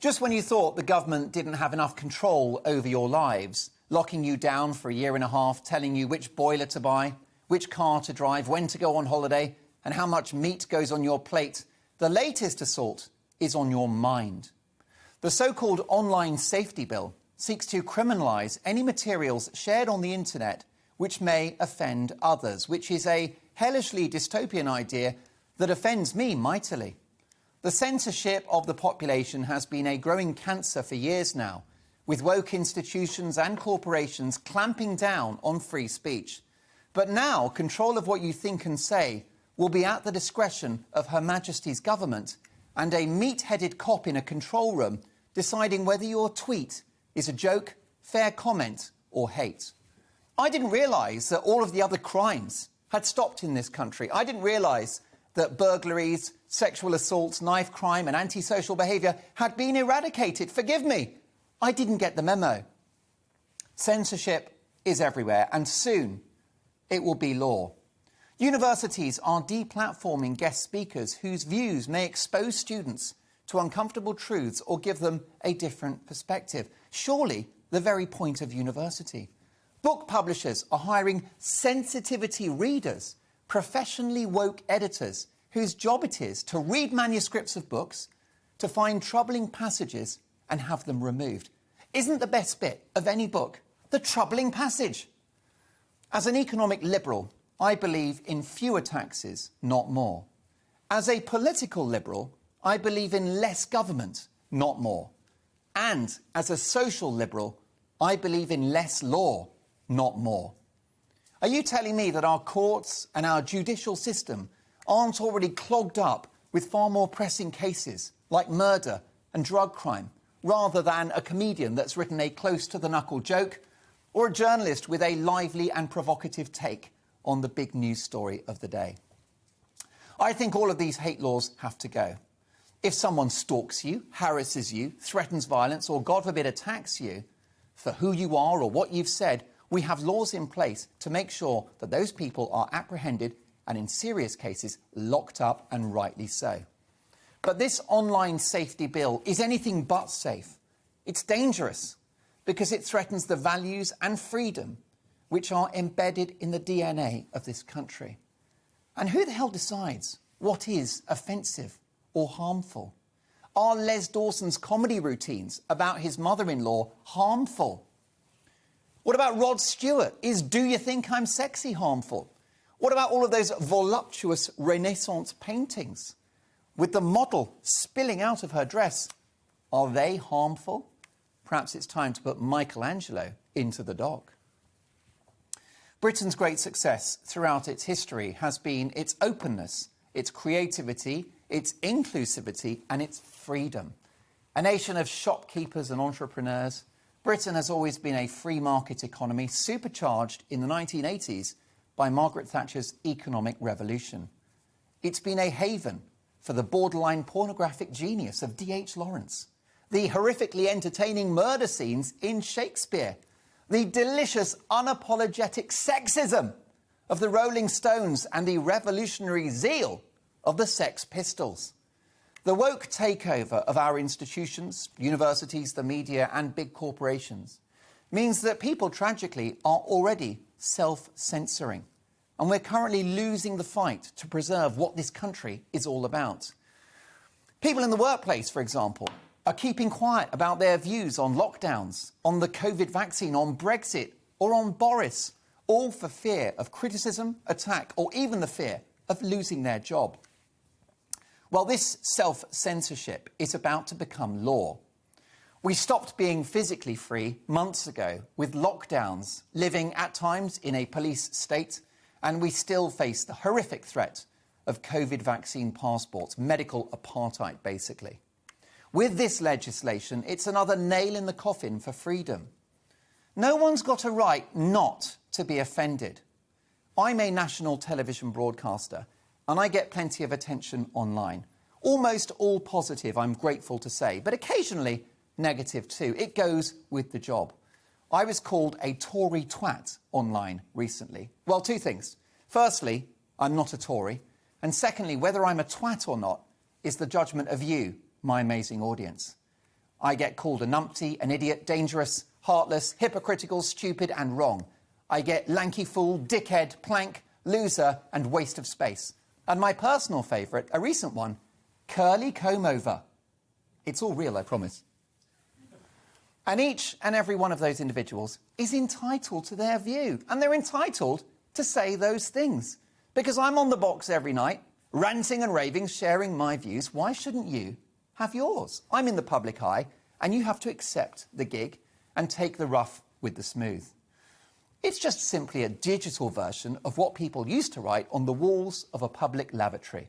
Just when you thought the government didn't have enough control over your lives, locking you down for a year and a half, telling you which boiler to buy, which car to drive, when to go on holiday, and how much meat goes on your plate, the latest assault is on your mind. The so-called online safety bill seeks to criminalise any materials shared on the internet which may offend others, which is a hellishly dystopian idea that offends me mightily. The censorship of the population has been a growing cancer for years now, with woke institutions and corporations clamping down on free speech. But now, control of what you think and say will be at the discretion of Her Majesty's government and a meat-headed cop in a control room deciding whether your tweet is a joke, fair comment or hate. I didn't realise that all of the other crimes had stopped in this country. I didn't realise that burglaries, sexual assaults, knife crime and antisocial behaviour had been eradicated. Forgive me, I didn't get the memo. Censorship is everywhere and soon it will be law. Universities are deplatforming guest speakers whose views may expose students to uncomfortable truths or give them a different perspective. Surely the very point of university. Book publishers are hiring sensitivity readers, professionally woke editors whose job it is to read manuscripts of books, to find troubling passages and have them removed. Isn't the best bit of any book the troubling passage? As an economic liberal, I believe in fewer taxes, not more. As a political liberal, I believe in less government, not more. And as a social liberal, I believe in less law, not more. Are you telling me that our courts and our judicial system aren't already clogged up with far more pressing cases like murder and drug crime, rather than a comedian that's written a close-to-the-knuckle joke or a journalist with a lively and provocative take on the big news story of the day? I think all of these hate laws have to go. If someone stalks you, harasses you, threatens violence or, God forbid, attacks you for who you are or what you've said, we have laws in place to make sure that those people are apprehended and, in serious cases, locked up, and rightly so. But this online safety bill is anything but safe. It's dangerous because it threatens the values and freedom which are embedded in the DNA of this country. And who the hell decides what is offensive or harmful? Are Les Dawson's comedy routines about his mother-in-law harmful? What about Rod Stewart? Is Do You Think I'm Sexy harmful? What about all of those voluptuous Renaissance paintings with the model spilling out of her dress? Are they harmful? Perhaps it's time to put Michelangelo into the dock. Britain's great success throughout its history has been its openness, its creativity, its inclusivity and its freedom. A nation of shopkeepers and entrepreneurs, Britain has always been a free market economy supercharged in the 1980s by Margaret Thatcher's economic revolution. It's been a haven for the borderline pornographic genius of D.H. Lawrence, the horrifically entertaining murder scenes in Shakespeare, the delicious unapologetic sexism of the Rolling Stones and the revolutionary zeal of the Sex Pistols. The woke takeover of our institutions, universities, the media and big corporations means that people tragically are already self-censoring. And we're currently losing the fight to preserve what this country is all about. People in the workplace, for example, are keeping quiet about their views on lockdowns, on the COVID vaccine, on Brexit or on Boris, all for fear of criticism, attack or even the fear of losing their job. Well, this self-censorship is about to become law. We stopped being physically free months ago with lockdowns, living at times in a police state, and we still face the horrific threat of COVID vaccine passports, medical apartheid, basically. With this legislation, it's another nail in the coffin for freedom. No one's got a right not to be offended. I'm a national television broadcaster, and I get plenty of attention online. Almost all positive, I'm grateful to say, but occasionally negative too. It goes with the job. I was called a Tory twat online recently. Well, two things. Firstly, I'm not a Tory. And secondly, whether I'm a twat or not is the judgment of you, my amazing audience. I get called a numpty, an idiot, dangerous, heartless, hypocritical, stupid and wrong. I get lanky fool, dickhead, plank, loser and waste of space. And my personal favourite, a recent one, curly comb over. It's all real, I promise. And each and every one of those individuals is entitled to their view. And they're entitled to say those things. Because I'm on the box every night, ranting and raving, sharing my views. Why shouldn't you have yours? I'm in the public eye, and you have to accept the gig and take the rough with the smooth. It's just simply a digital version of what people used to write on the walls of a public lavatory.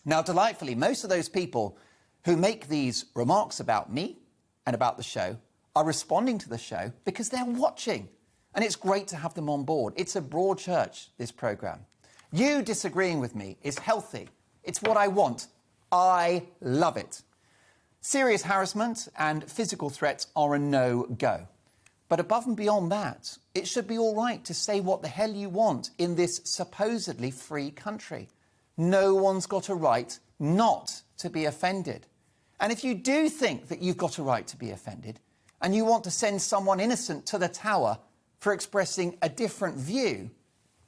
Now, delightfully, most of those people who make these remarks about me and about the show are responding to the show because they're watching. And it's great to have them on board. It's a broad church, this programme. You disagreeing with me is healthy. It's what I want. I love it. Serious harassment and physical threats are a no-go. But above and beyond that, it should be all right to say what the hell you want in this supposedly free country. No one's got a right not to be offended. And if you do think that you've got a right to be offended and you want to send someone innocent to the tower for expressing a different view,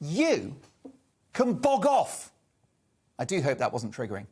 you can bog off. I do hope that wasn't triggering.